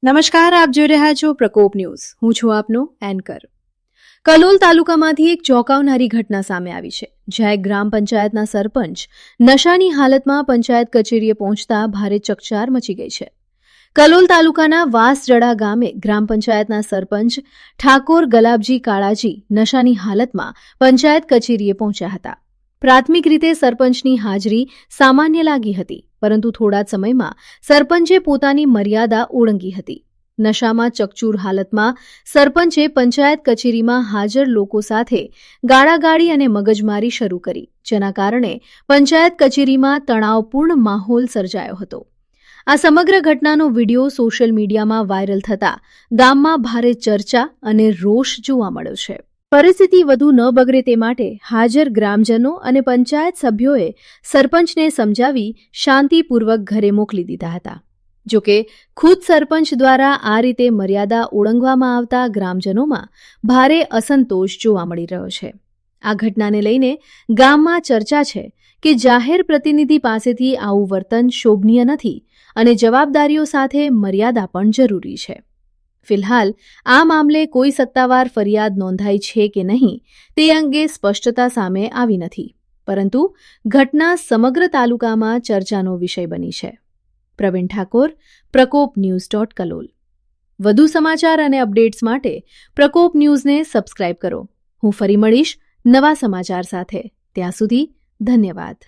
નમસ્કાર, આપ જોઈ રહ્યા છો પ્રકોપ ન્યૂઝ. હું છું આપનો એન્કર. કલોલ તાલુકામાંથી એક ચોંકાવનારી ઘટના સામે આવી છે, જ્યાં એક ગ્રામ પંચાયતના સરપંચ નશાની હાલતમાં પંચાયત કચેરીએ પહોંચતા ભારે ચકચાર મચી ગઈ છે. કલોલ તાલુકાના વાસજડા ગામે ગ્રામ પંચાયતના સરપંચ ઠાકોર ગલાબજી કાળાજી નશાની હાલતમાં પંચાયત કચેરીએ પહોંચ્યા હતા. પ્રાથમિક રીતે સરપંચની હાજરી સામાન્ય લાગી હતી, પરંતુ થોડા જ સમયમાં સરપંચે પોતાની મર્યાદા ઓળંગી હતી. નશામાં ચકચૂર હાલતમાં સરપંચે પંચાયત કચેરીમાં હાજર લોકો સાથે ગાળાગાળી અને મગજમારી શરૂ કરી, જેના કારણે પંચાયત કચેરીમાં તણાવપૂર્ણ માહોલ સર્જાયો હતો. આ સમગ્ર ઘટનાનો વિડીયો સોશિયલ મીડિયામાં વાયરલ થતા ગામમાં ભારે ચર્ચા અને રોષ જોવા મળ્યો છે. પરિસ્થિતિ વધુ ન બગડે તે માટે હાજર ગ્રામજનો અને પંચાયત સભ્યોએ સરપંચને સમજાવી શાંતિપૂર્વક ઘરે મોકલી દીધા હતા. જોકે ખુદ સરપંચ દ્વારા આ રીતે મર્યાદા ઓળંગવામાં આવતા ગ્રામજનોમાં ભારે અસંતોષ જોવા મળી રહ્યો છે. આ ઘટનાને લઈને ગામમાં ચર્ચા છે કે જાહેર પ્રતિનિધિ પાસેથી આવું વર્તન શોભનીય નથી અને જવાબદારીઓ સાથે મર્યાદા પણ જરૂરી છે. ફિલહાલ આ મામલે કોઈ સત્તાવાર ફરિયાદ નોંધાઈ છે કે નહીં તે અંગે સ્પષ્ટતા સામે આવી નથી, પરંતુ ઘટના સમગ્ર તાલુકામાં ચર્ચાનો વિષય બની છે. પ્રવીણ ઠાકોર, પ્રકોપ ન્યૂઝ .કલોલ. વધુ સમાચાર અને અપડેટ્સ માટે પ્રકોપ ન્યૂઝને સબસ્ક્રાઇબ કરો. હું ફરી મળીશ નવા સમાચાર સાથે. ત્યાં સુધી ધન્યવાદ.